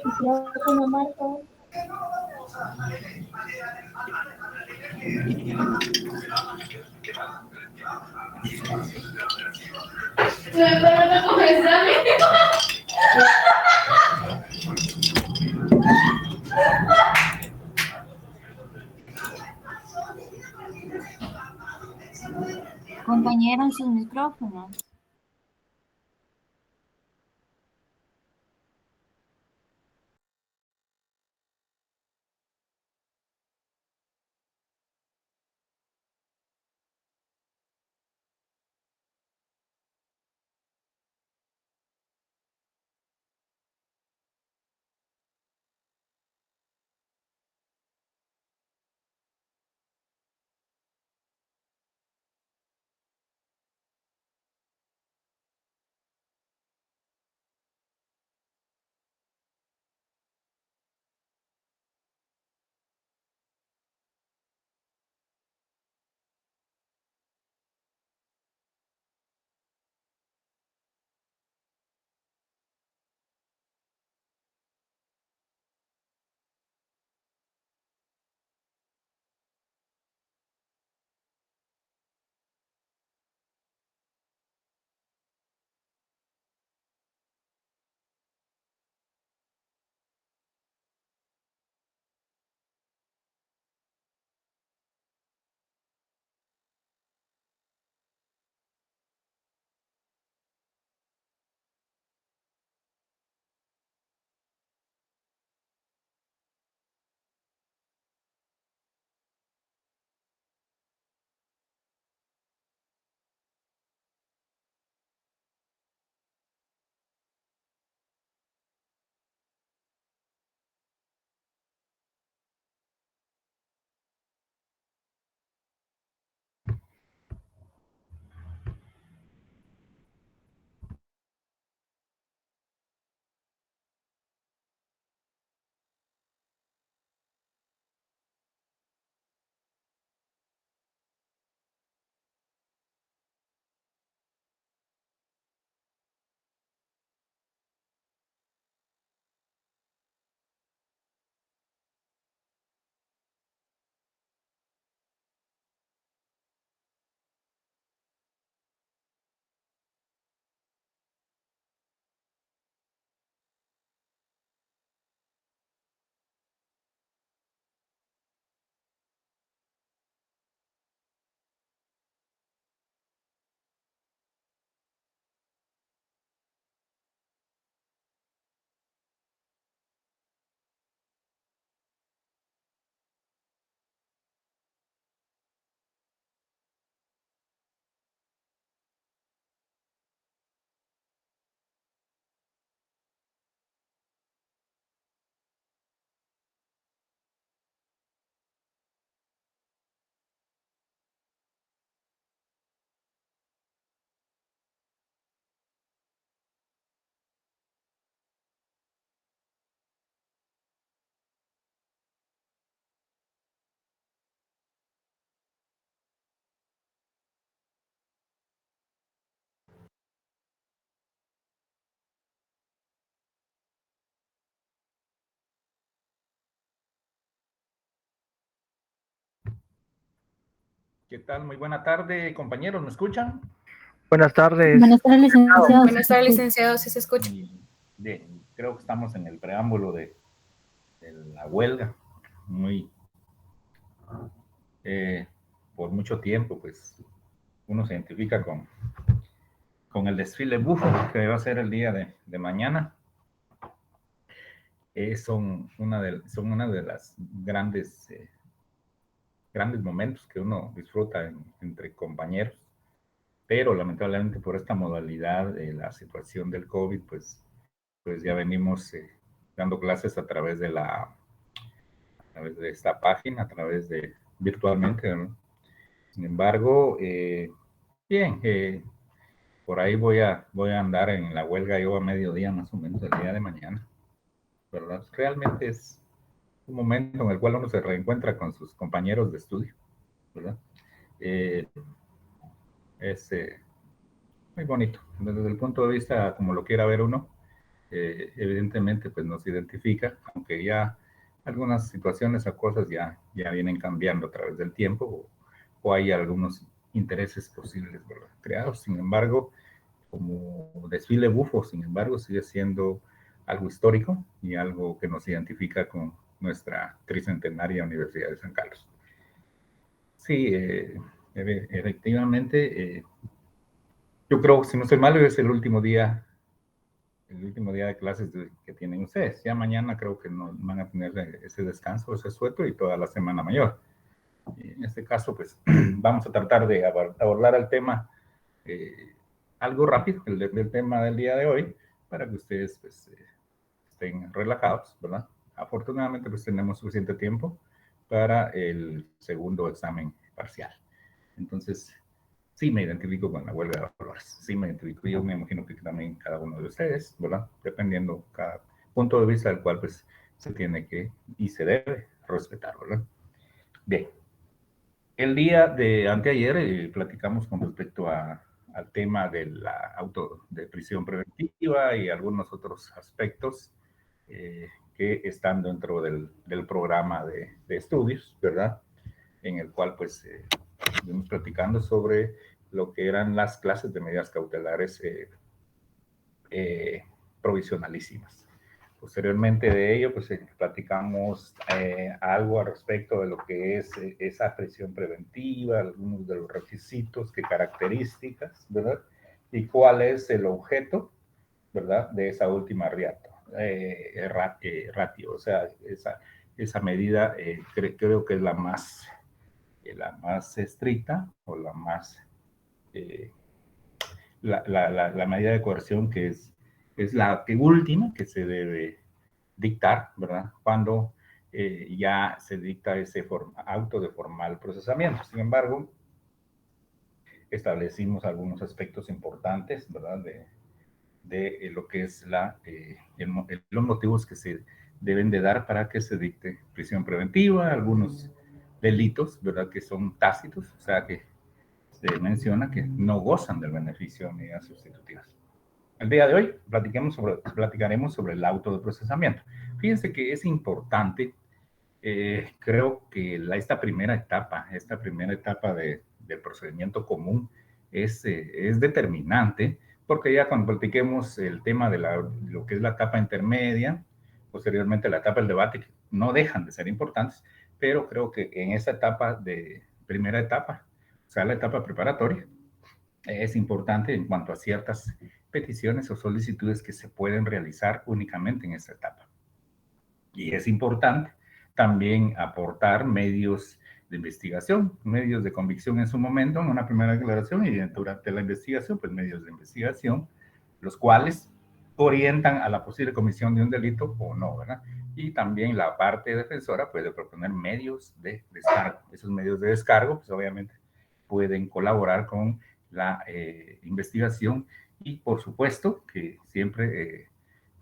Micrófono, Marco. Compañeros, sus micrófonos. ¿Qué tal? Muy buena tarde, compañeros, ¿me escuchan? Buenas tardes. Buenas tardes, licenciado. Buenas tardes, licenciado, si se escucha. Bien, creo que estamos en el preámbulo de la huelga, muy, por mucho tiempo, pues uno se identifica con el desfile bufo que va a ser el día de mañana. Son una de las grandes momentos que uno disfruta entre compañeros, pero lamentablemente por esta modalidad de la situación del COVID, pues ya venimos dando clases a través de esta página, a través de virtualmente, ¿no? Sin embargo, bien, por ahí voy a andar en la huelga yo a mediodía más o menos el día de mañana, ¿verdad? Realmente es un momento en el cual uno se reencuentra con sus compañeros de estudio, ¿verdad? Es muy bonito. Desde el punto de vista, como lo quiera ver uno, evidentemente pues nos identifica, aunque ya algunas situaciones o cosas ya vienen cambiando a través del tiempo o hay algunos intereses posibles, ¿verdad?, creados. Sin embargo, como desfile bufo, sin embargo, sigue siendo algo histórico y algo que nos identifica con nuestra tricentenaria Universidad de San Carlos. Sí, efectivamente, yo creo, si no estoy mal, es el último día de clases que tienen ustedes. Ya mañana creo que no van a tener ese descanso, ese sueto y toda la semana mayor. Y en este caso, pues vamos a tratar de abordar el tema algo rápido, el tema del día de hoy, para que ustedes pues, estén relajados, ¿verdad? Afortunadamente, pues tenemos suficiente tiempo para el segundo examen parcial. Entonces, sí me identifico con la huelga de valores, sí me identifico, yo me imagino que también cada uno de ustedes, ¿verdad? Dependiendo cada punto de vista del cual pues se tiene que y se debe respetar, ¿verdad? Bien, el día de anteayer platicamos con respecto al tema de la auto de prisión preventiva y algunos otros aspectos que están dentro del programa de estudios, ¿verdad? En el cual pues estuvimos platicando sobre lo que eran las clases de medidas cautelares provisionalísimas. Posteriormente de ello, pues platicamos algo al respecto de lo que es esa prisión preventiva, algunos de los requisitos, qué características, ¿verdad? Y cuál es el objeto, ¿verdad?, de esa última ratio, o sea, esa medida creo que es la más estricta o eh, la medida de coerción que es la última que se debe dictar, ¿verdad?, cuando ya se dicta ese auto de formal procesamiento. Sin embargo, establecimos algunos aspectos importantes, ¿verdad?, de lo que es los motivos que se deben de dar para que se dicte prisión preventiva, algunos delitos, ¿verdad?, que son tácitos, o sea, que se menciona que no gozan del beneficio de medidas sustitutivas. El día de hoy platicaremos sobre el auto de procesamiento. Fíjense que es importante, creo que esta primera etapa del procedimiento común es determinante, porque ya cuando platiquemos el tema de lo que es la etapa intermedia, posteriormente la etapa del debate, que no dejan de ser importantes, pero creo que en esa primera etapa, o sea, la etapa preparatoria, es importante en cuanto a ciertas peticiones o solicitudes que se pueden realizar únicamente en esta etapa. Y es importante también aportar medios de investigación, medios de convicción en su momento, en una primera declaración, y durante la investigación, pues medios de investigación, los cuales orientan a la posible comisión de un delito o no, ¿verdad? Y también la parte defensora puede proponer medios de descargo. Esos medios de descargo, pues obviamente pueden colaborar con la investigación y por supuesto que siempre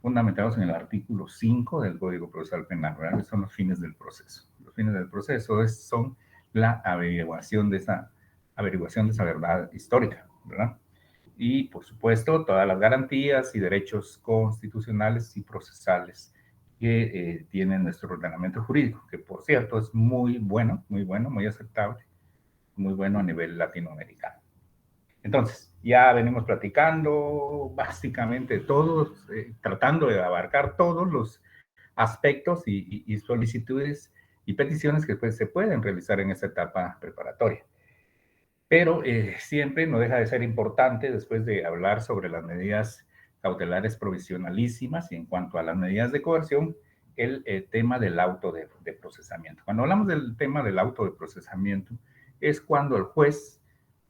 fundamentados en el artículo 5 del Código Procesal Penal, ¿verdad? Que son los fines del proceso. Los fines del proceso son la averiguación de esa verdad histórica, ¿verdad? Y por supuesto todas las garantías y derechos constitucionales y procesales que tiene nuestro ordenamiento jurídico, que por cierto es muy bueno, muy aceptable, muy bueno a nivel latinoamericano. Entonces, ya venimos platicando básicamente todos, tratando de abarcar todos los aspectos y solicitudes y peticiones que pues, se pueden realizar en esta etapa preparatoria. Pero siempre no deja de ser importante, después de hablar sobre las medidas cautelares provisionalísimas y en cuanto a las medidas de coerción, el tema del auto de procesamiento. Cuando hablamos del tema del auto de procesamiento, es cuando el juez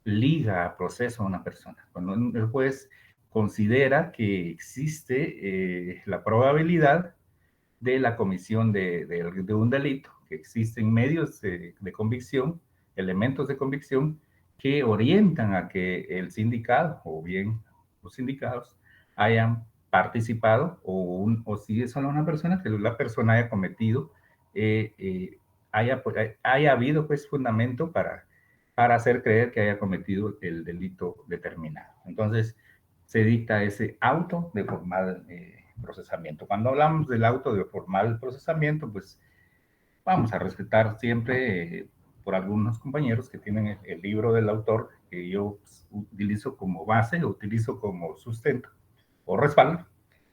liga a proceso a una persona, cuando el juez considera que existe la probabilidad de la comisión de un delito, que existen medios de convicción, elementos de convicción que orientan a que el sindicado o bien los sindicados hayan participado o si es solo una persona, que la persona haya cometido, haya habido pues fundamento para para hacer creer que haya cometido el delito determinado. Entonces, se dicta ese auto de formal procesamiento. Cuando hablamos del auto de formal procesamiento, pues vamos a respetar siempre por algunos compañeros que tienen el libro del autor, que yo utilizo como base, utilizo como sustento o respaldo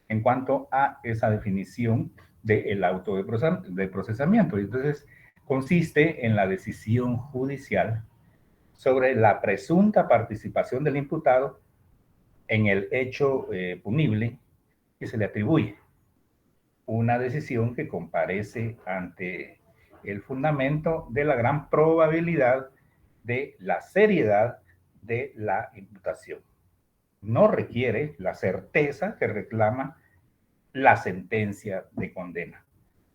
en cuanto a esa definición del auto de procesamiento. Entonces, consiste en la decisión judicial sobre la presunta participación del imputado en el hecho punible que se le atribuye. Una decisión que comparece ante el fundamento de la gran probabilidad de la seriedad de la imputación. No requiere la certeza que reclama la sentencia de condena.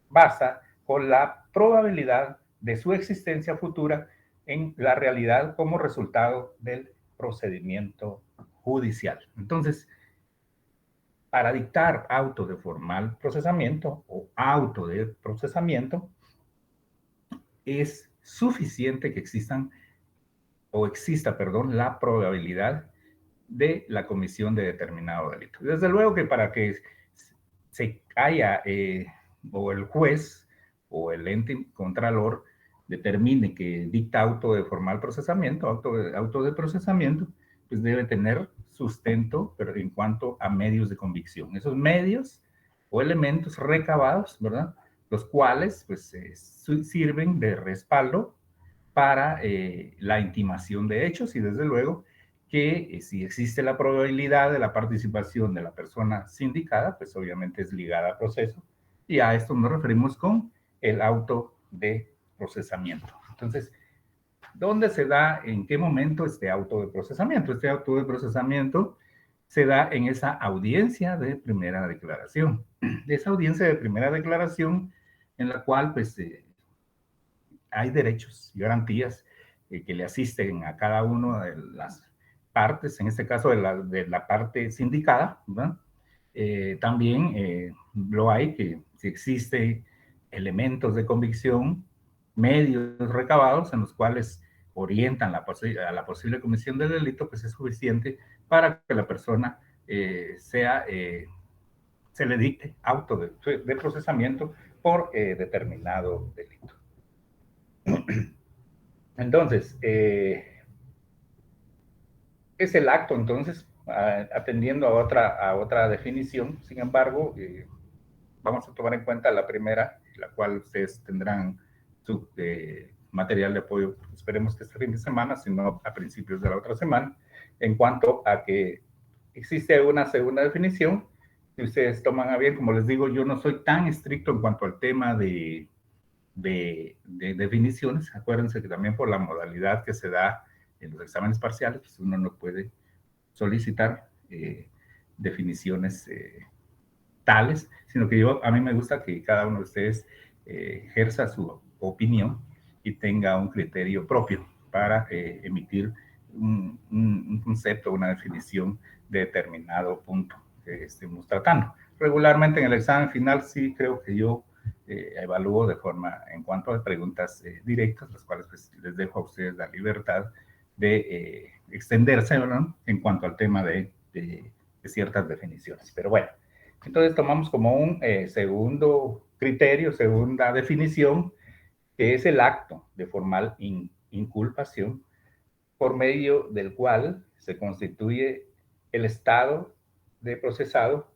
Basa con la probabilidad de su existencia futura en la realidad como resultado del procedimiento judicial. Entonces, para dictar auto de formal procesamiento o auto de procesamiento, es suficiente que exista, la probabilidad de la comisión de determinado delito. Desde luego que para que se haya o el juez o el ente contralor determine que dicta auto de formal procesamiento, auto de procesamiento, pues debe tener sustento, pero en cuanto a medios de convicción. Esos medios o elementos recabados, ¿verdad? Los cuales pues sirven de respaldo para la intimación de hechos y desde luego que si existe la probabilidad de la participación de la persona sindicada, pues obviamente es ligada al proceso y a esto nos referimos con el auto de procesamiento. Entonces, ¿dónde se da, en qué momento este auto de procesamiento? Este auto de procesamiento se da en esa audiencia de primera declaración. Esa audiencia de primera declaración en la cual pues hay derechos y garantías que le asisten a cada una de las partes, en este caso de la parte sindicada, ¿verdad? También lo hay que si existe elementos de convicción, medios recabados en los cuales orientan a la posible comisión del delito, pues es suficiente para que la persona se le dicte auto de procesamiento por determinado delito. Entonces, es el acto, entonces, atendiendo a otra definición. Sin embargo, vamos a tomar en cuenta la primera, la cual ustedes tendrán su material de apoyo, esperemos que este fin de semana, sino a principios de la otra semana, en cuanto a que existe una segunda definición. Si ustedes toman a bien, como les digo, yo no soy tan estricto en cuanto al tema de definiciones. Acuérdense que también por la modalidad que se da en los exámenes parciales, pues uno no puede solicitar definiciones tales, sino que a mí me gusta que cada uno de ustedes ejerza su opinión y tenga un criterio propio para emitir un concepto, una definición de determinado punto que estemos tratando. Regularmente en el examen final sí creo que yo evalúo de forma, en cuanto a preguntas directas, las cuales pues, les dejo a ustedes la libertad de extenderse, ¿verdad? En cuanto al tema de ciertas definiciones. Pero bueno, entonces tomamos como un segundo criterio, segunda definición, que es el acto de formal inculpación, por medio del cual se constituye el estado de procesado.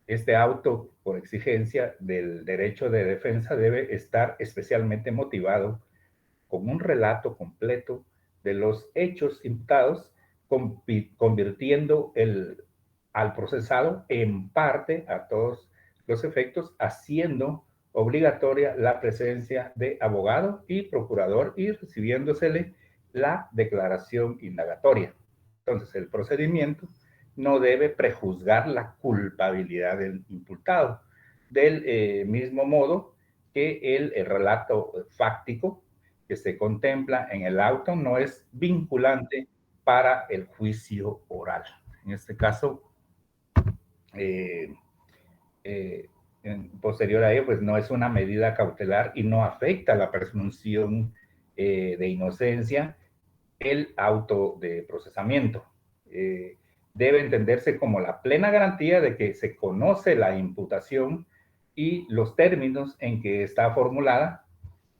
Este auto, por exigencia del derecho de defensa, debe estar especialmente motivado con un relato completo de los hechos imputados, convirtiendo al procesado en parte a todos los efectos, haciendo obligatoria la presencia de abogado y procurador y recibiéndosele la declaración indagatoria. Entonces, el procedimiento no debe prejuzgar la culpabilidad del imputado, del mismo modo que el relato fáctico que se contempla en el auto no es vinculante para el juicio oral. En este caso, posterior a ello, pues no es una medida cautelar y no afecta la presunción de inocencia el auto de procesamiento. Debe entenderse como la plena garantía de que se conoce la imputación y los términos en que está formulada,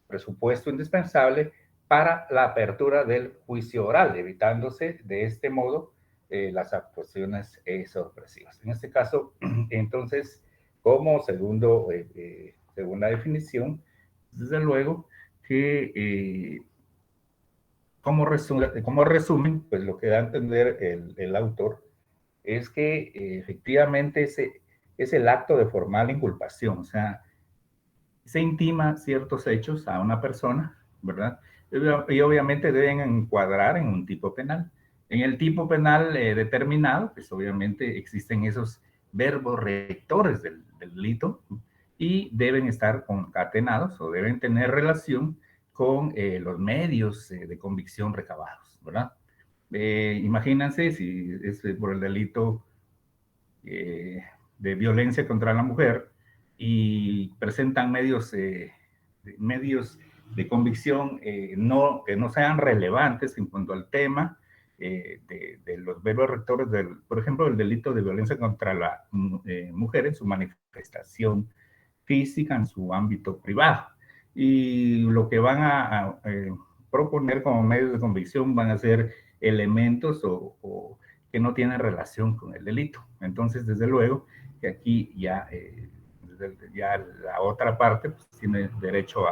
presupuesto indispensable para la apertura del juicio oral, evitándose de este modo las actuaciones sorpresivas. En este caso, entonces, como segunda definición, desde luego que como resumen, pues lo que da a entender el autor es que efectivamente es el acto de formal inculpación, o sea, se intima ciertos hechos a una persona, ¿verdad? Y obviamente deben encuadrar en un tipo penal. En el tipo penal determinado, pues obviamente existen esos verbos rectores del delito y deben estar concatenados o deben tener relación con los medios de convicción recabados, ¿verdad? Imagínense si es por el delito de violencia contra la mujer y presentan medios de convicción que no sean relevantes en cuanto al tema de los verbos rectores, por ejemplo, el delito de violencia contra la mujer en su manifestación física, en su ámbito privado. Y lo que van a proponer como medios de convicción van a ser elementos o que no tienen relación con el delito. Entonces, desde luego, que aquí ya la otra parte pues, tiene derecho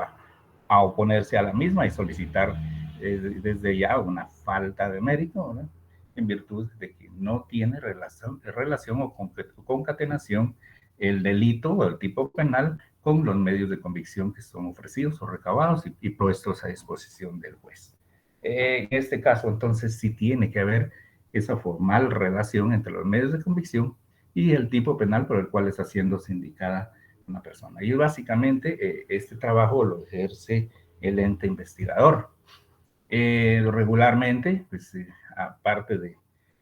a oponerse a la misma y solicitar desde ya una falta de mérito, ¿no? En virtud de que no tiene relación o concatenación el delito o el tipo penal con los medios de convicción que son ofrecidos o recabados y puestos a disposición del juez. En este caso, entonces, sí tiene que haber esa formal relación entre los medios de convicción y el tipo penal por el cual está siendo sindicada una persona. Y básicamente este trabajo lo ejerce el ente investigador. Regularmente, pues aparte de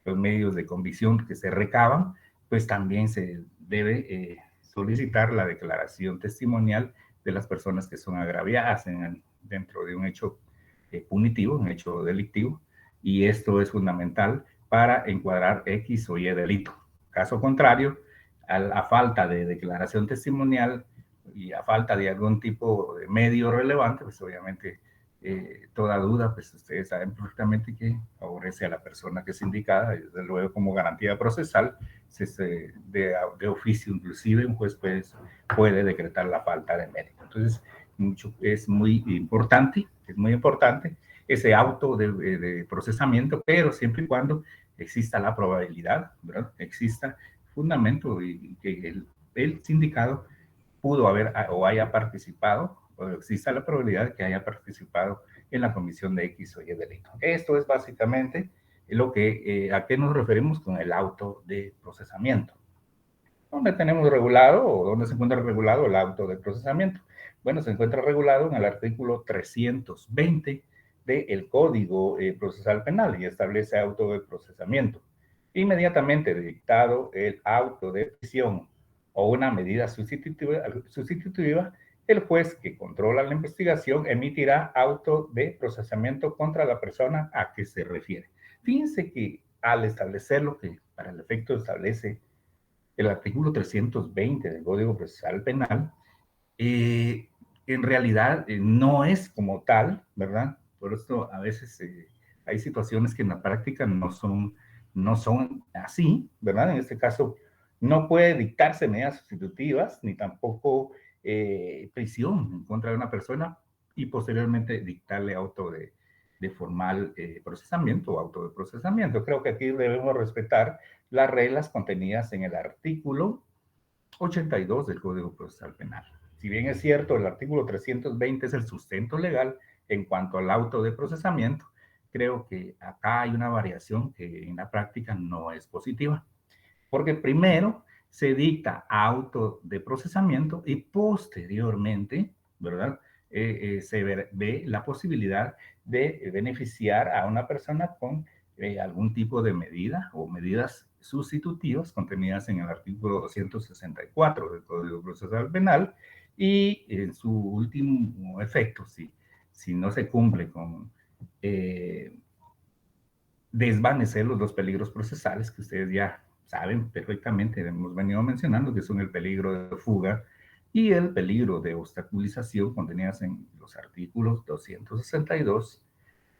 los medios de convicción que se recaban, pues también se debe solicitar la declaración testimonial de las personas que son agraviadas dentro de un hecho punitivo, un hecho delictivo, y esto es fundamental para encuadrar X o Y delito. Caso contrario, a falta de declaración testimonial y a falta de algún tipo de medio relevante, pues obviamente toda duda, pues ustedes saben perfectamente que favorece a la persona que es indicada, y desde luego como garantía procesal, de oficio inclusive un juez puede decretar la falta de mérito. Entonces, es muy importante ese auto de procesamiento, pero siempre y cuando exista la probabilidad, ¿verdad? Exista fundamento y que el sindicado pudo haber o haya participado, o exista la probabilidad de que haya participado en la comisión de X o Y delito. Esto es básicamente a qué nos referimos con el auto de procesamiento. ¿Dónde tenemos regulado o dónde se encuentra regulado el auto de procesamiento? Bueno, se encuentra regulado en el artículo 320 del Código Procesal Penal y establece auto de procesamiento. Inmediatamente dictado el auto de prisión o una medida sustitutiva, el juez que controla la investigación emitirá auto de procesamiento contra la persona a que se refiere. Fíjense que al establecer lo que para el efecto establece el artículo 320 del Código Procesal Penal, en realidad no es como tal, ¿verdad? Por esto a veces hay situaciones que en la práctica no son así, ¿verdad? En este caso no puede dictarse medidas sustitutivas ni tampoco prisión en contra de una persona y posteriormente dictarle auto de formal procesamiento o auto de procesamiento. Creo que aquí debemos respetar las reglas contenidas en el artículo 82 del Código Procesal Penal. Si bien es cierto, el artículo 320 es el sustento legal en cuanto al auto de procesamiento, creo que acá hay una variación que en la práctica no es positiva. Porque primero se dicta auto de procesamiento y posteriormente, ¿verdad? Se ve la posibilidad de beneficiar a una persona con algún tipo de medida o medidas sustitutivas contenidas en el artículo 264 del Código Procesal Penal y en su último efecto, si no se cumple con desvanecer los dos peligros procesales que ustedes ya saben perfectamente, hemos venido mencionando, que son el peligro de fuga y el peligro de obstaculización contenidas en los artículos 262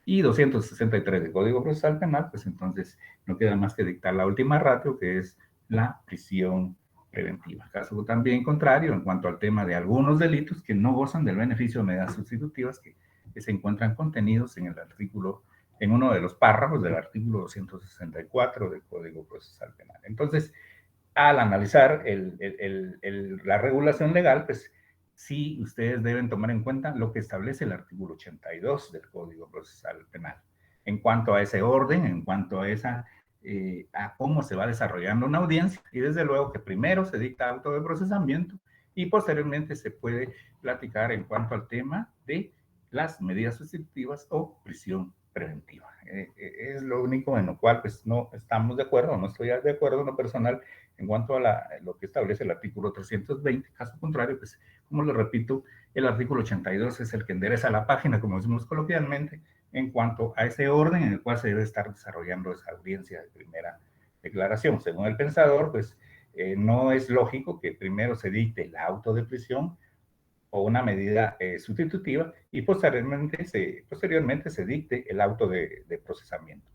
y 263 del Código Procesal Penal. Pues entonces no queda más que dictar la última ratio, que es la prisión preventiva. Caso también contrario en cuanto al tema de algunos delitos que no gozan del beneficio de medidas sustitutivas que se encuentran contenidos en el artículo, en uno de los párrafos del artículo 264 del Código Procesal Penal. Entonces, al analizar la regulación legal, pues sí, ustedes deben tomar en cuenta lo que establece el artículo 82 del Código Procesal Penal. En cuanto a ese orden, en cuanto a a cómo se va desarrollando una audiencia, y desde luego que primero se dicta auto de procesamiento y posteriormente se puede platicar en cuanto al tema de las medidas sustitutivas o prisión preventiva. Es lo único en lo cual pues no estamos de acuerdo, no estoy de acuerdo en lo personal en cuanto a lo que establece el artículo 320. Caso contrario, pues como les repito, el artículo 82 es el que endereza la página, como decimos coloquialmente, en cuanto a ese orden en el cual se debe estar desarrollando esa audiencia de primera declaración. Según el pensador, pues no es lógico que primero se dicte el auto de prisión o una medida sustitutiva y posteriormente se dicte el auto de procesamiento.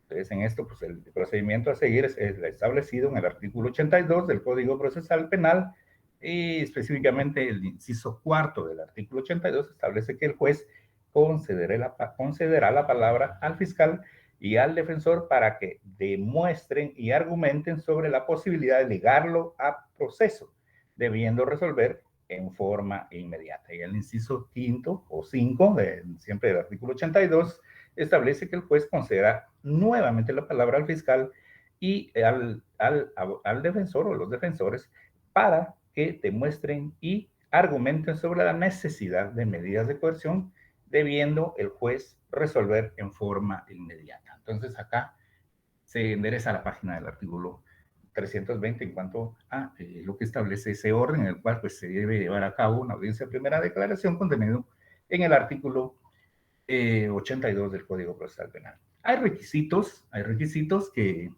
Entonces, en esto, pues el procedimiento a seguir es establecido en el artículo 82 del Código Procesal Penal, y específicamente el inciso cuarto del artículo 82 establece que el juez concederá la palabra al fiscal y al defensor para que demuestren y argumenten sobre la posibilidad de ligarlo a proceso, debiendo resolver en forma inmediata. Y el inciso quinto o 5, siempre del artículo 82, establece que el juez concederá nuevamente la palabra al fiscal y al defensor o los defensores para que demuestren y argumenten sobre la necesidad de medidas de coerción, debiendo el juez resolver en forma inmediata. Entonces acá se endereza la página del artículo 320 en cuanto a lo que establece ese orden en el cual pues, se debe llevar a cabo una audiencia de primera declaración contenido en el artículo 82 del Código Procesal Penal. Hay requisitos que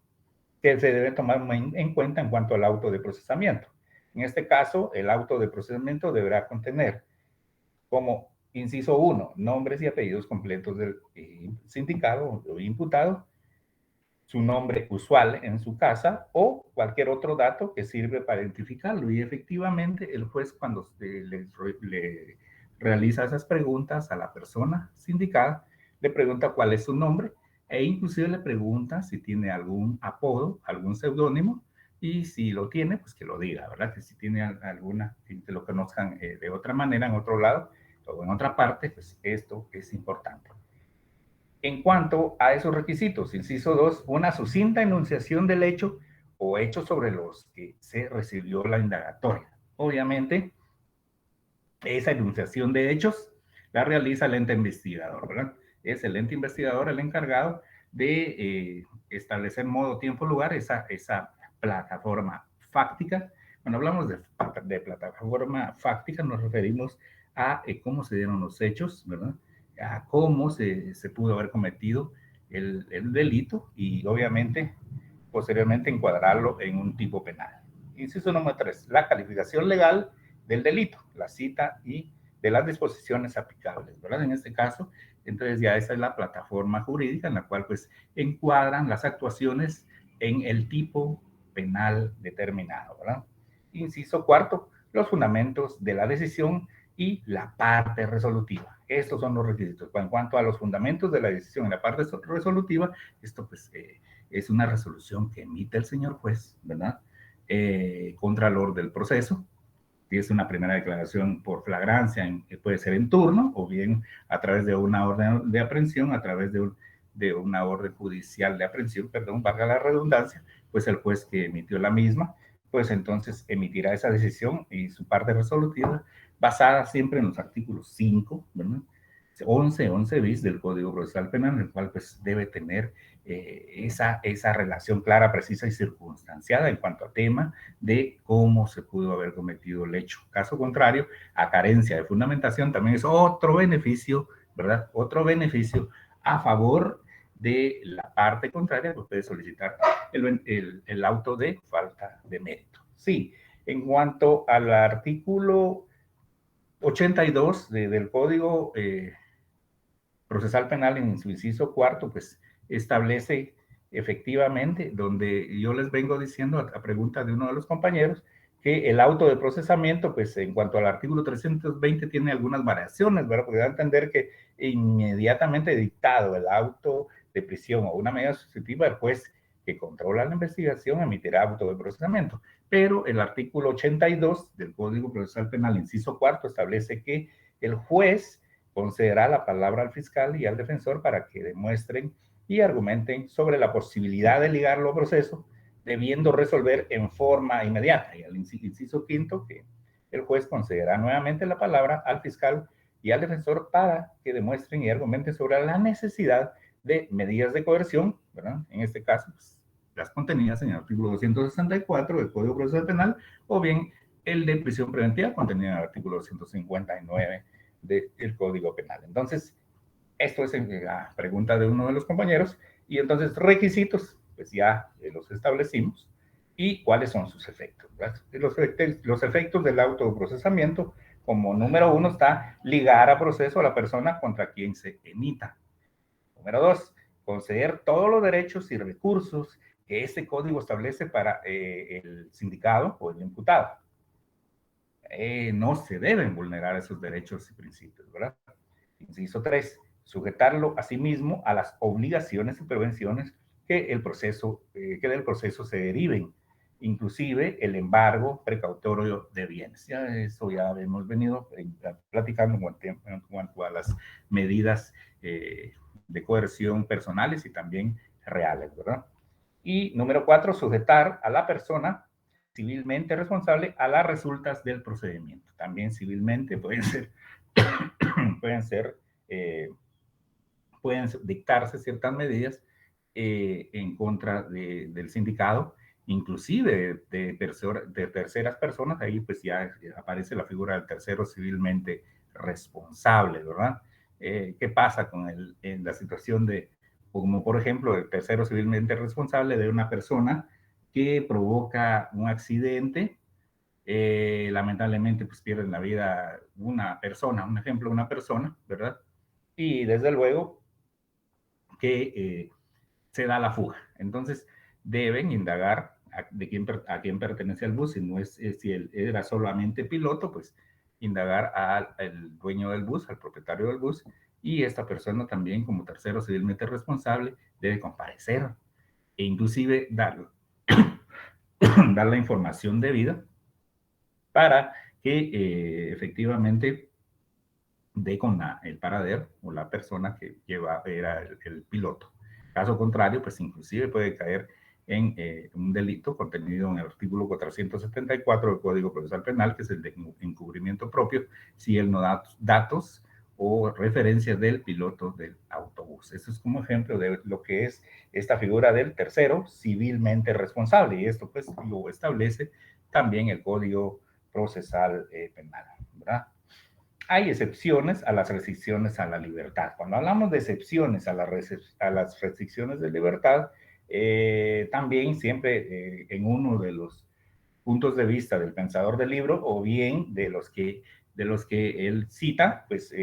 se deben tomar en cuenta en cuanto al auto de procesamiento. En este caso, el auto de procesamiento deberá contener como inciso 1, nombres y apellidos completos del sindicado o imputado, su nombre usual en su casa o cualquier otro dato que sirve para identificarlo. Y efectivamente, el juez cuando le realiza esas preguntas a la persona sindicada, le pregunta cuál es su nombre e inclusive le pregunta si tiene algún apodo, algún seudónimo, y si lo tiene, pues que lo diga, ¿verdad? Que si tiene alguna, que lo conozcan de otra manera en otro lado o en otra parte, pues esto es importante. En cuanto a esos requisitos, inciso 2, una sucinta enunciación del hecho o hechos sobre los que se recibió la indagatoria. Obviamente, esa enunciación de hechos la realiza el ente investigador, ¿verdad? Es el ente investigador el encargado de establecer modo, tiempo, lugar, esa plataforma fáctica. Cuando hablamos de plataforma fáctica nos referimos a cómo se dieron los hechos, ¿verdad? A cómo se pudo haber cometido el delito y obviamente posteriormente encuadrarlo en un tipo penal. Inciso número 3, la calificación legal del delito, la cita y de las disposiciones aplicables, ¿verdad? En este caso, entonces ya esa es la plataforma jurídica en la cual pues encuadran las actuaciones en el tipo penal determinado, ¿verdad? Inciso cuarto, los fundamentos de la decisión y la parte resolutiva. Estos son los requisitos. En cuanto a los fundamentos de la decisión y la parte resolutiva, esto pues es una resolución que emite el señor juez, ¿verdad? Contralor del proceso. Si es una primera declaración por flagrancia, puede ser en turno o bien a través de una orden de aprehensión, a través de una orden judicial de aprehensión, perdón, valga la redundancia, pues el juez que emitió la misma, pues entonces emitirá esa decisión y su parte resolutiva basada siempre en los artículos 5, ¿verdad? 11 bis del Código Procesal Penal, en el cual pues debe tener esa relación clara, precisa y circunstanciada en cuanto a tema de cómo se pudo haber cometido el hecho. Caso contrario, a carencia de fundamentación, también es otro beneficio, ¿verdad? Otro beneficio a favor de la parte contraria, pues puede solicitar el auto de falta de mérito. Sí, en cuanto al artículo 82 del Código Procesal Penal en su inciso cuarto, pues establece efectivamente, donde yo les vengo diciendo a pregunta de uno de los compañeros, que el auto de procesamiento, pues en cuanto al artículo 320 tiene algunas variaciones, ¿verdad? Porque da a entender que inmediatamente dictado el auto de prisión o una medida sustitutiva, el juez que controla la investigación emitirá auto de procesamiento. Pero el artículo 82 del Código Procesal Penal, inciso cuarto, establece que el juez concederá la palabra al fiscal y al defensor para que demuestren y argumenten sobre la posibilidad de ligarlo a proceso, debiendo resolver en forma inmediata. Y al inciso quinto, que el juez concederá nuevamente la palabra al fiscal y al defensor para que demuestren y argumenten sobre la necesidad de medidas de coerción, ¿verdad? En este caso, pues, las contenidas en el artículo 264 del Código Procesal Penal, o bien el de prisión preventiva contenido en el artículo 259 del Código Penal. Entonces, esto es la pregunta de uno de los compañeros, y entonces requisitos, pues ya los establecimos, y cuáles son sus efectos. Los efectos del autoprocesamiento, como número uno, está ligar a proceso a la persona contra quien se emita. Número dos, conceder todos los derechos y recursos que este código establece para el sindicado o el imputado. No se deben vulnerar esos derechos y principios, ¿verdad? Inciso 3, sujetarlo a sí mismo a las obligaciones y prevenciones que del proceso se deriven, inclusive el embargo precautorio de bienes. Ya eso ya hemos venido platicando en cuanto a las medidas de coerción personales y también reales, ¿verdad? Y número 4, sujetar a la persona civilmente responsable a las resultas del procedimiento. También civilmente pueden dictarse ciertas medidas en contra del sindicado, inclusive de terceras personas. Ahí pues ya aparece la figura del tercero civilmente responsable, ¿verdad? ¿Qué pasa en la situación como por ejemplo, el tercero civilmente responsable de una persona que provoca un accidente? Lamentablemente pues pierden la vida una persona, un ejemplo, una persona, ¿verdad? Y desde luego que se da la fuga. Entonces deben indagar a quién pertenece el bus, si no es, si él era solamente piloto, pues indagar al dueño del bus, al propietario del bus, y esta persona también como tercero civilmente responsable debe comparecer e inclusive dar la información debida para que efectivamente dé con el paradero o la persona que era el piloto. Caso contrario, pues inclusive puede caer en un delito contenido en el artículo 474 del Código Procesal Penal, que es el de encubrimiento propio, si él no da datos o referencias del piloto del autobús. Eso es como ejemplo de lo que es esta figura del tercero civilmente responsable, y esto pues lo establece también el Código Procesal Penal, ¿verdad? Hay excepciones a las restricciones a la libertad. Cuando hablamos de excepciones a las restricciones de libertad, también siempre en uno de los puntos de vista del pensador del libro, o bien de los que él cita, pues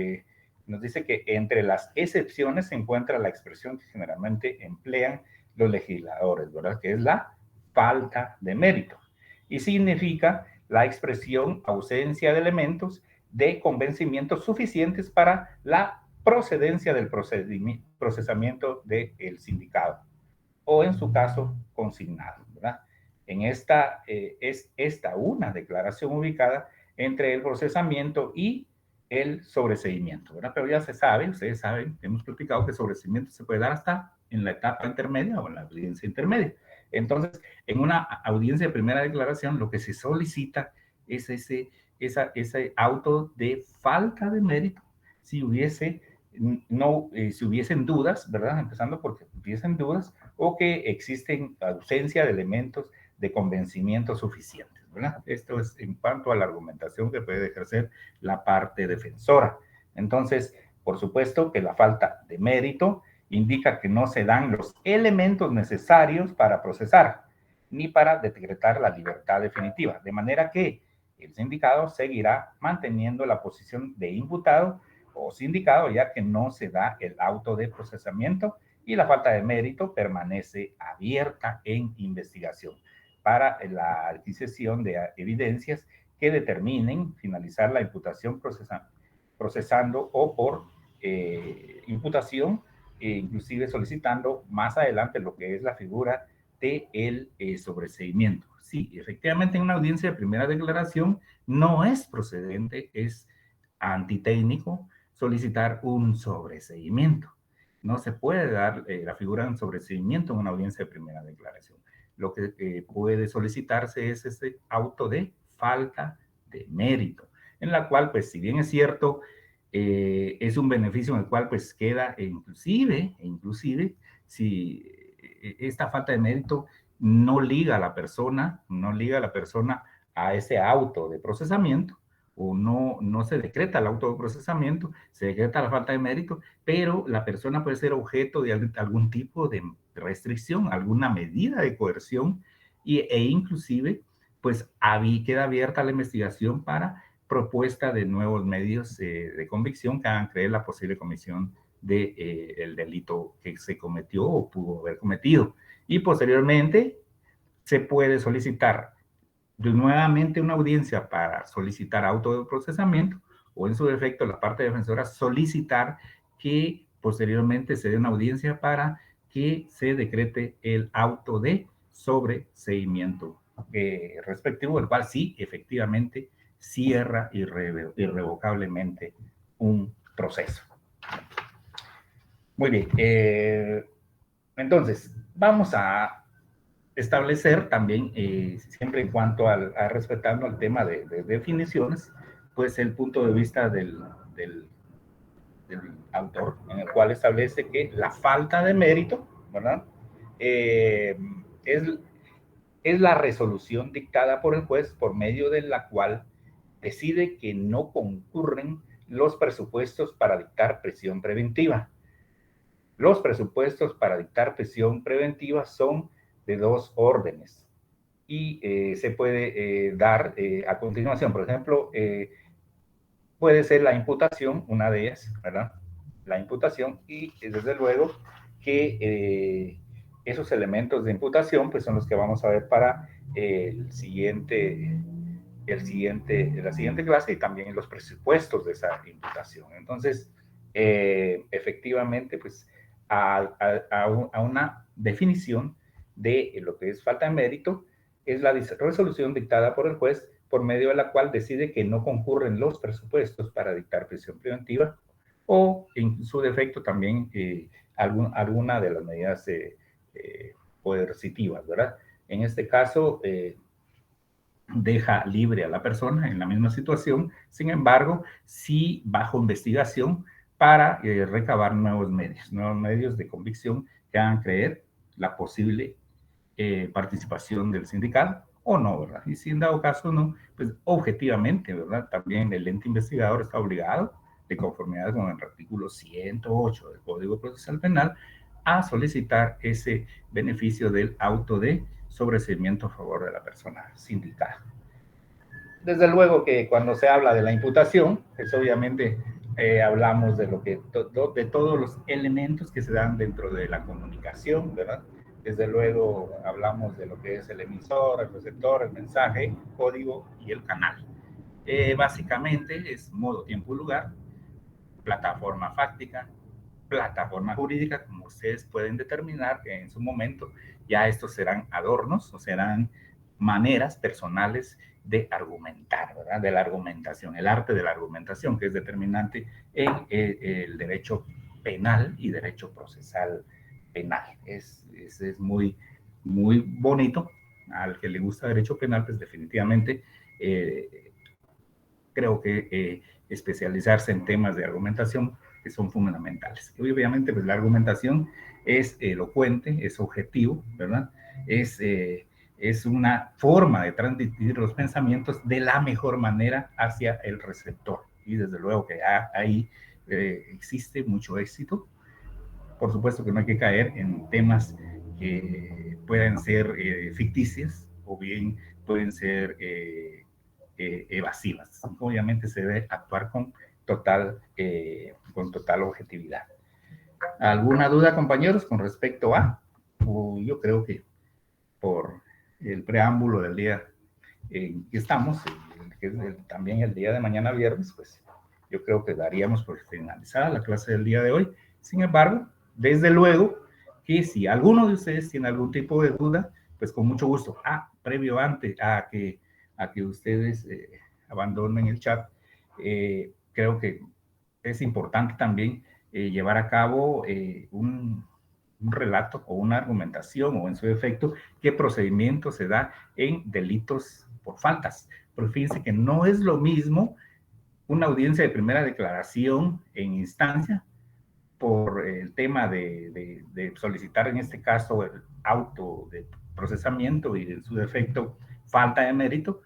nos dice que entre las excepciones se encuentra la expresión que generalmente emplean los legisladores, ¿verdad? Que es la falta de mérito. Y significa la expresión ausencia de elementos de convencimiento suficientes para la procedencia del procesamiento del sindicado, o en su caso consignado, ¿verdad? Es esta una declaración ubicada entre el procesamiento y el sobreseimiento, ¿verdad? Pero ya se sabe, ustedes saben, hemos platicado que el sobreseimiento se puede dar hasta en la etapa intermedia o en la audiencia intermedia. Entonces, en una audiencia de primera declaración, lo que se solicita es ese auto de falta de mérito si hubiesen dudas, ¿verdad? Empezando porque hubiesen dudas o que existen ausencia de elementos de convencimiento suficientes, ¿verdad? Esto es en cuanto a la argumentación que puede ejercer la parte defensora. Entonces, por supuesto que la falta de mérito indica que no se dan los elementos necesarios para procesar ni para decretar la libertad definitiva, de manera que el sindicado seguirá manteniendo la posición de imputado o sindicado, ya que no se da el auto de procesamiento y la falta de mérito permanece abierta en investigación para la adquisición de evidencias que determinen finalizar la imputación procesando o por imputación, inclusive solicitando más adelante lo que es la figura de el sobreseimiento. Sí, efectivamente en una audiencia de primera declaración no es procedente, es antitécnico solicitar un sobreseimiento. No se puede dar la figura de un sobreseimiento en una audiencia de primera declaración. Lo que puede solicitarse es ese auto de falta de mérito, en la cual, pues, si bien es cierto, es un beneficio en el cual, pues, queda inclusive, si esta falta de mérito no liga a la persona, a ese auto de procesamiento, o no se decreta el auto de procesamiento, se decreta la falta de mérito, pero la persona puede ser objeto de algún tipo de restricción, alguna medida de coerción, e inclusive, pues, queda abierta la investigación para propuesta de nuevos medios de convicción que hagan creer la posible comisión de el delito que se cometió o pudo haber cometido. Y posteriormente se puede solicitar nuevamente una audiencia para solicitar auto de procesamiento, o en su defecto la parte defensora solicitar que posteriormente se dé una audiencia para que se decrete el auto de sobreseimiento respectivo, el cual sí efectivamente cierra irrevocablemente un proceso. Muy bien, entonces vamos a establecer también, siempre en cuanto a respetando el tema de definiciones, pues el punto de vista del autor, en el cual establece que la falta de mérito, ¿verdad? Es la resolución dictada por el juez por medio de la cual decide que no concurren los presupuestos para dictar prisión preventiva. Los presupuestos para dictar prisión preventiva son de dos órdenes y se puede dar a continuación. Por ejemplo, puede ser la imputación, una de ellas, ¿verdad? La imputación, y desde luego que esos elementos de imputación pues son los que vamos a ver para la siguiente clase, y también los presupuestos de esa imputación. Entonces, efectivamente, pues a una definición de lo que es falta de mérito es la resolución dictada por el juez por medio de la cual decide que no concurren los presupuestos para dictar prisión preventiva, o en su defecto también alguna de las medidas coercitivas, ¿verdad? En este caso, deja libre a la persona en la misma situación, sin embargo, sí bajo investigación para recabar nuevos medios de convicción que hagan creer la posible participación del sindicato o no, ¿verdad? Y si en dado caso no, pues objetivamente, ¿verdad? También el ente investigador está obligado, de conformidad con el artículo 108 del Código Procesal Penal, a solicitar ese beneficio del auto de sobreseimiento a favor de la persona sindicada. Desde luego que cuando se habla de la imputación, pues obviamente hablamos de de todos los elementos que se dan dentro de la comunicación, ¿verdad? Desde luego hablamos de lo que es el emisor, el receptor, el mensaje, código y el canal. Básicamente es modo, tiempo y lugar, plataforma fáctica, plataforma jurídica, como ustedes pueden determinar que en su momento ya estos serán adornos o serán maneras personales de argumentar, ¿verdad? De la argumentación, el arte de la argumentación, que es determinante en el derecho penal y derecho procesal penal. Es muy, muy bonito. Al que le gusta derecho penal, pues definitivamente creo que especializarse en temas de argumentación que son fundamentales. Y obviamente, pues la argumentación es elocuente, es objetivo, ¿verdad? Es una forma de transmitir los pensamientos de la mejor manera hacia el receptor. Y desde luego que ahí existe mucho éxito por supuesto que no hay que caer en temas que puedan ser ficticios o bien pueden ser evasivas. Obviamente se debe actuar con total objetividad. ¿Alguna duda, compañeros, con respecto a? Yo creo que por el preámbulo del día en que estamos, que es también el día de mañana viernes, pues yo creo que daríamos por finalizada la clase del día de hoy. Sin embargo, desde luego que si alguno de ustedes tiene algún tipo de duda, pues con mucho gusto. Previo antes a que ustedes abandonen el chat, creo que es importante también llevar a cabo un relato o una argumentación o en su efecto qué procedimiento se da en delitos por faltas. Pero fíjense que no es lo mismo una audiencia de primera declaración en instancia por el tema de solicitar en este caso el auto de procesamiento y en su defecto falta de mérito.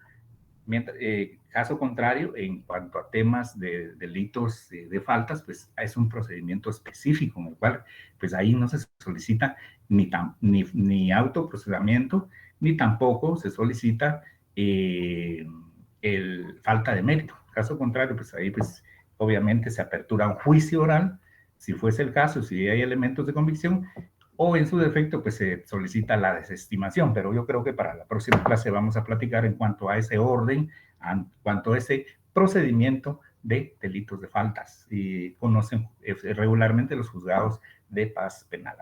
Caso contrario, en cuanto a temas de delitos de faltas, pues es un procedimiento específico en el cual pues ahí no se solicita ni autoprocesamiento, ni tampoco se solicita el falta de mérito. Caso contrario, pues ahí pues obviamente se apertura un juicio oral, si fuese el caso, si hay elementos de convicción, o en su defecto, pues se solicita la desestimación, pero yo creo que para la próxima clase vamos a platicar en cuanto a ese orden, en cuanto a ese procedimiento de delitos de faltas, y conocen regularmente los juzgados de paz penal.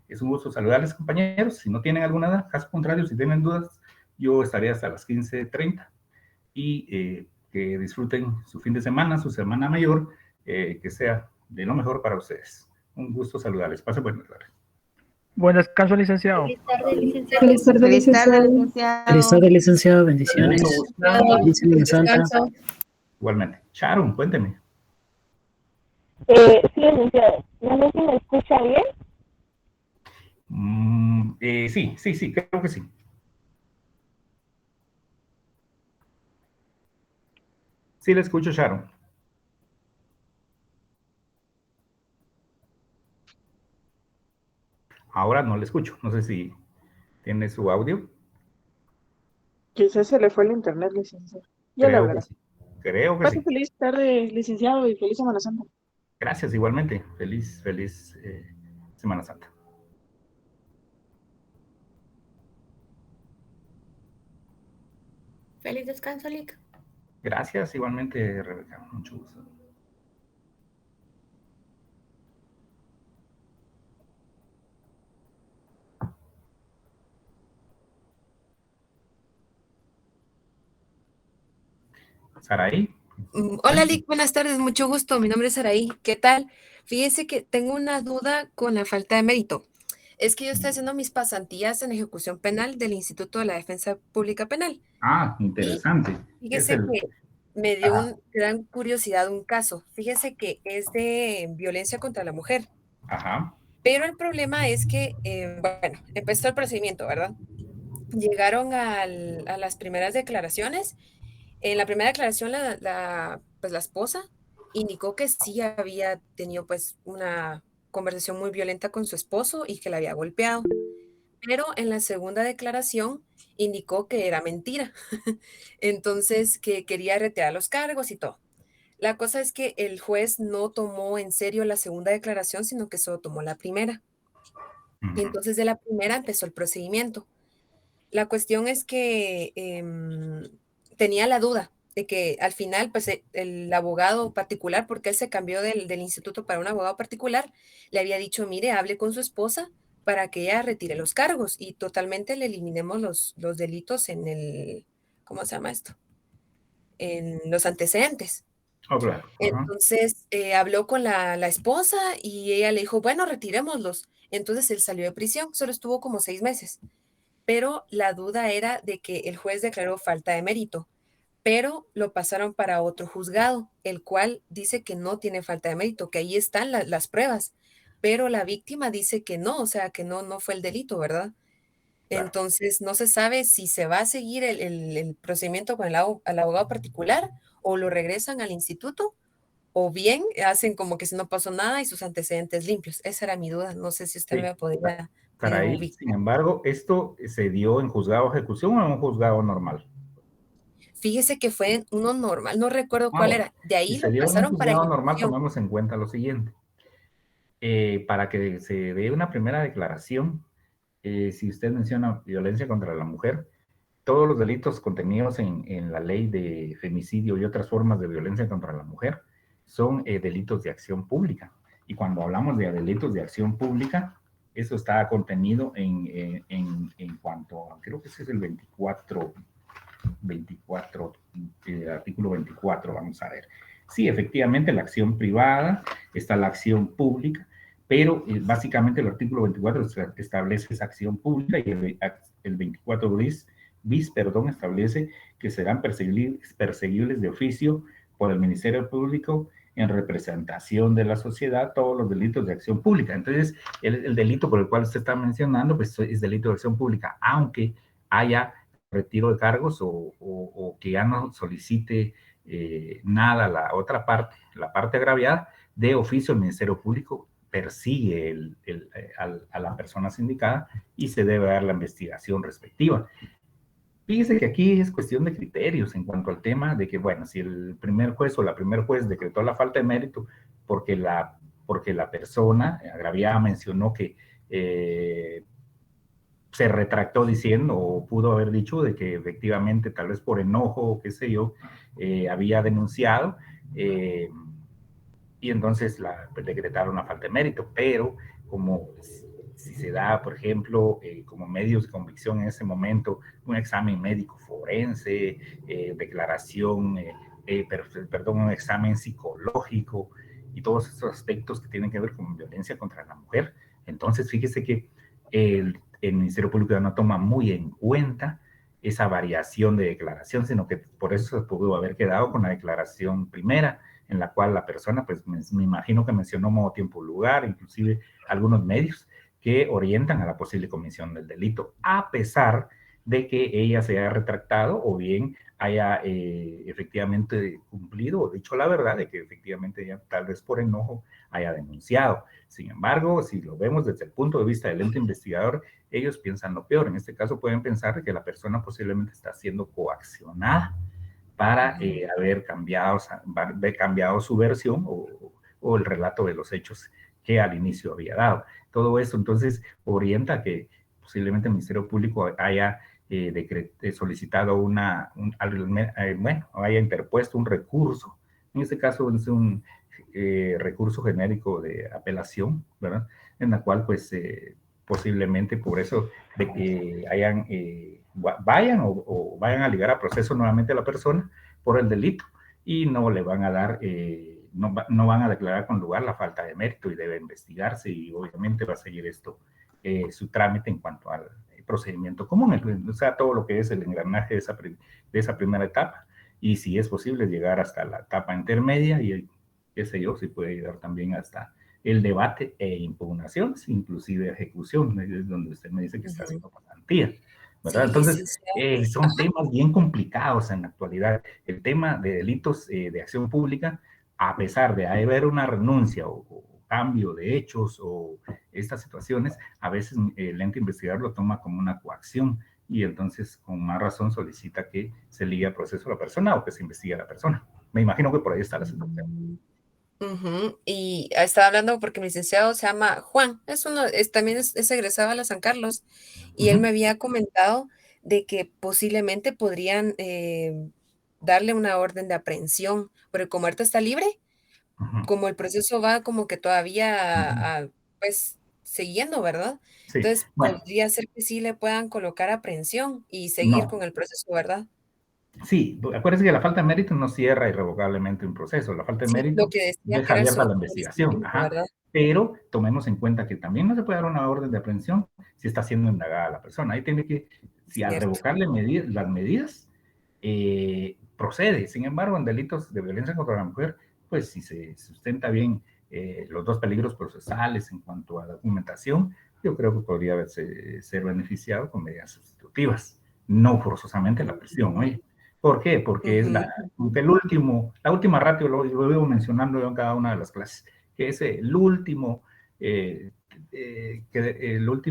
Es un gusto saludarles, compañeros. Si no tienen alguna duda, caso contrario, si tienen dudas, yo estaré hasta las 15:30 y que disfruten su fin de semana, su semana mayor, que sea de lo mejor para ustedes. Un gusto saludarles. Pasen buenas tardes. Buen descanso, licenciado. Feliz tarde, licenciado. Feliz tarde, Feliz tarde, licenciado. licenciado. Feliz tarde, licenciado. Bendiciones. Feliz Semana Santa. Descanso. Igualmente. Sharon, cuénteme. Sí, licenciado. No sé si me escucha bien. Sí, creo que sí. Sí, le escucho, Sharon. Ahora no le escucho. No sé si tiene su audio. Quizás se le fue el internet, licenciado. Ya le Creo que hablará. sí. Creo que Pase sí. feliz tarde, licenciado, y feliz Semana Santa. Gracias, igualmente. Feliz Semana Santa. Feliz descanso, Lick. Gracias, igualmente, Rebeca. Mucho gusto. Saraí. Hola, Lick, buenas tardes, mucho gusto. Mi nombre es Saraí. ¿Qué tal? Fíjese que tengo una duda con la falta de mérito. Es que yo estoy haciendo mis pasantías en ejecución penal del Instituto de la Defensa Pública Penal. Interesante. Fíjese que me dio una gran curiosidad un caso. Fíjese que es de violencia contra la mujer. Ajá. Pero el problema es que, bueno, empezó el procedimiento, ¿verdad? Llegaron a las primeras declaraciones. En la primera declaración, pues la esposa indicó que sí había tenido pues una conversación muy violenta con su esposo y que la había golpeado. Pero en la segunda declaración indicó que era mentira. Entonces, que quería retirar los cargos y todo. La cosa es que el juez no tomó en serio la segunda declaración, sino que solo tomó la primera. Y entonces de la primera empezó el procedimiento. La cuestión es que tenía la duda de que al final, pues el abogado particular, porque él se cambió del instituto para un abogado particular, le había dicho, mire, hable con su esposa para que ella retire los cargos y totalmente le eliminemos los delitos en el, ¿cómo se llama esto? En los antecedentes. Oh, claro. Entonces habló con la esposa y ella le dijo, bueno, retirémoslos. Entonces él salió de prisión, solo estuvo como 6 meses. Pero la duda era de que el juez declaró falta de mérito, pero lo pasaron para otro juzgado, el cual dice que no tiene falta de mérito, que ahí están las pruebas, pero la víctima dice que no, o sea, que no fue el delito, ¿verdad? Claro. Entonces, no se sabe si se va a seguir el procedimiento con el abogado particular o lo regresan al instituto o bien hacen como que si no pasó nada y sus antecedentes limpios. Esa era mi duda. No sé si usted Sí. me podría Para ahí, ubicar. sin embargo, ¿esto se dio en juzgado de ejecución o en un juzgado normal? Fíjese que fue uno normal, no recuerdo cuál Bueno, era. De si ahí se lo dio en un pasaron para juzgado normal, ejecución. tomemos en cuenta lo siguiente. Para que se dé una primera declaración, si usted menciona violencia contra la mujer, todos los delitos contenidos en la ley de femicidio y otras formas de violencia contra la mujer son delitos de acción pública. Y cuando hablamos de delitos de acción pública, eso está contenido en cuanto, creo que ese es el 24, artículo 24, vamos a ver. Sí, efectivamente, la acción privada, está la acción pública, pero básicamente el artículo 24 establece esa acción pública y el 24 bis, establece que serán perseguibles de oficio por el Ministerio Público en representación de la sociedad todos los delitos de acción pública. Entonces, el delito por el cual usted está mencionando, pues es delito de acción pública, aunque haya retiro de cargos o que ya no solicite nada la otra parte, la parte agraviada, de oficio el Ministerio Público persigue a la persona sindicada y se debe dar la investigación respectiva. Fíjese que aquí es cuestión de criterios en cuanto al tema de que, bueno, si el primer juez o la primer juez decretó la falta de mérito porque la persona agraviada mencionó que se retractó diciendo o pudo haber dicho de que efectivamente tal vez por enojo o qué sé yo había denunciado y entonces decretaron una falta de mérito, pero como si se da, por ejemplo, como medios de convicción en ese momento, un examen médico forense, declaración, perdón, un examen psicológico y todos esos aspectos que tienen que ver con violencia contra la mujer, entonces fíjese que el Ministerio Público ya no toma muy en cuenta esa variación de declaración, sino que por eso se pudo haber quedado con la declaración primera, en la cual la persona, pues me imagino que mencionó modo, tiempo, lugar, inclusive algunos medios que orientan a la posible comisión del delito, a pesar de que ella se haya retractado o bien haya efectivamente cumplido o dicho la verdad de que efectivamente ella tal vez por enojo haya denunciado. Sin embargo, si lo vemos desde el punto de vista del ente investigador, ellos piensan lo peor. En este caso pueden pensar que la persona posiblemente está siendo coaccionada para haber cambiado su versión o el relato de los hechos que al inicio había dado. Todo eso entonces orienta a que posiblemente el Ministerio Público haya solicitado haya interpuesto un recurso. En este caso es un recurso genérico de apelación, ¿verdad? En la cual pues posiblemente por eso de que vayan vayan a ligar a proceso nuevamente a la persona por el delito y no le van a dar, no van a declarar con lugar la falta de mérito y debe investigarse y obviamente va a seguir esto, su trámite en cuanto al procedimiento común, o sea, todo lo que es el engranaje de esa primera etapa y si es posible llegar hasta la etapa intermedia y qué sé yo, si puede llegar también hasta el debate e impugnaciones, inclusive ejecución, es donde usted me dice que está haciendo pasantía, ¿verdad? Sí, Entonces, licenciado. son temas bien complicados en la actualidad. El tema de delitos de acción pública, a pesar de haber una renuncia o cambio de hechos o estas situaciones, a veces el ente investigador lo toma como una coacción y entonces con más razón solicita que se ligue al proceso a la persona o que se investigue a la persona. Me imagino que por ahí está la situación. Y estaba hablando porque mi licenciado se llama Juan, también es egresado a la San Carlos, y él me había comentado de que posiblemente podrían darle una orden de aprehensión, porque como ahorita está libre, como el proceso va como que todavía pues siguiendo, ¿verdad? Sí, Entonces bueno, podría ser que sí le puedan colocar aprehensión y seguir no. con el proceso, ¿verdad? Sí, acuérdense que la falta de mérito no cierra irrevocablemente un proceso. La falta de Sí, lo mérito que decía que deja era el abierta la investigación. sometimiento, Ajá. ¿verdad? Pero tomemos en cuenta que también no se puede dar una orden de aprehensión si está siendo indagada la persona. Ahí tiene que, si al Cierto. revocarle las medidas, procede. Sin embargo, en delitos de violencia contra la mujer, pues si se sustenta bien los dos peligros procesales en cuanto a documentación, yo creo que podría ser beneficiado con medidas sustitutivas. No forzosamente la prisión, oye. ¿Por qué? Porque es Ujú. la última ratio, lo vivo mencionando yo en cada una de las clases, que es el último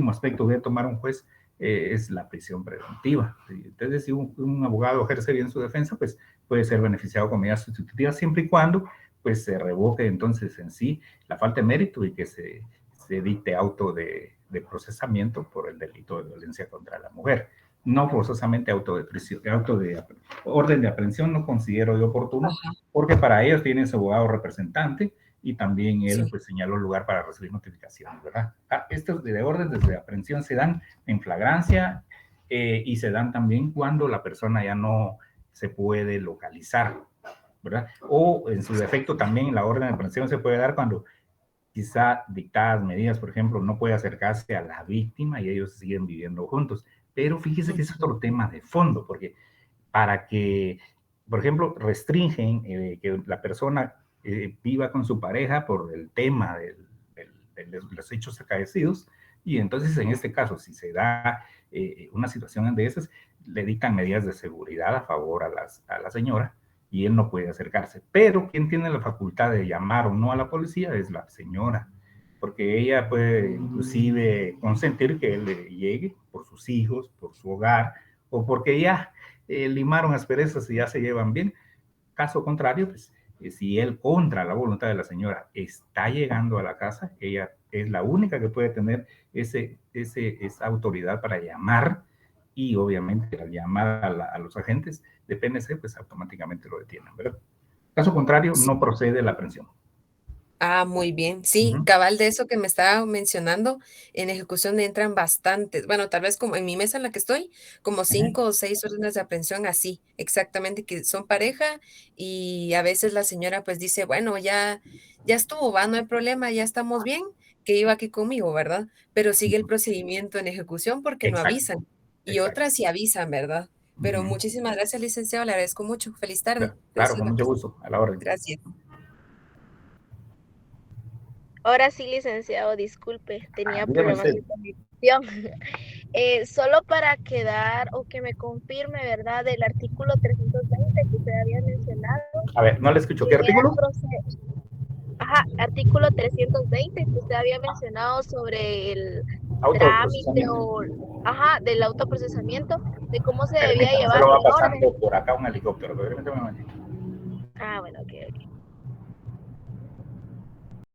aspecto que debe tomar un juez es la prisión preventiva. Entonces, si un abogado ejerce bien su defensa, pues puede ser beneficiado con medidas sustitutivas siempre y cuando pues se revoque entonces en sí la falta de mérito y que se dicte auto de procesamiento por el delito de violencia contra la mujer. No forzosamente orden de aprehensión no considero yo oportuno, porque para ellos tienen su abogado representante y también él Sí. pues señaló lugar para recibir notificaciones, ¿verdad? Estos de órdenes de aprehensión se dan en flagrancia y se dan también cuando la persona ya no se puede localizar, ¿verdad? O en su defecto también la orden de aprehensión se puede dar cuando quizá dictadas medidas, por ejemplo, no puede acercarse a la víctima y ellos siguen viviendo juntos. Pero fíjese que es otro tema de fondo, porque para que, por ejemplo, restringen que la persona viva con su pareja por el tema de los hechos acaecidos, y entonces en este caso, si se da una situación de esas, le dictan medidas de seguridad a favor a la señora, y él no puede acercarse. Pero quien tiene la facultad de llamar o no a la policía es la señora, porque ella puede inclusive consentir que él llegue por sus hijos, por su hogar, o porque ya limaron asperezas y ya se llevan bien. Caso contrario, pues si él contra la voluntad de la señora está llegando a la casa, ella es la única que puede tener esa autoridad para llamar y obviamente al llamar a los agentes de PNC, pues automáticamente lo detienen, ¿verdad? Caso contrario, no procede la aprehensión. Ah, muy bien. Sí, cabal de eso que me estaba mencionando, en ejecución entran bastantes, bueno, tal vez como en mi mesa en la que estoy, como 5 o 6 órdenes de aprehensión así, exactamente, que son pareja y a veces la señora pues dice, bueno, ya estuvo, va, no hay problema, ya estamos bien, que iba aquí conmigo, ¿verdad? Pero sigue el procedimiento en ejecución porque no Exacto, avisan y exacto. otras sí avisan, ¿verdad? Pero muchísimas gracias, licenciado, le agradezco mucho. Feliz tarde. Claro, con mucho gusto, a la orden. Gracias. Ahora sí, licenciado, disculpe, tenía Dígame problemas usted. de conexión. Solo para quedar o que me confirme, ¿verdad? Del artículo 320 que usted había mencionado. A ver, no le escucho. ¿Qué artículo? Artículo 320 que usted había mencionado sobre el trámite del autoprocesamiento, de cómo se debía Permítame, llevar solo va el orden. pasando por acá un helicóptero. Permítame un momento. Ah, bueno, ok.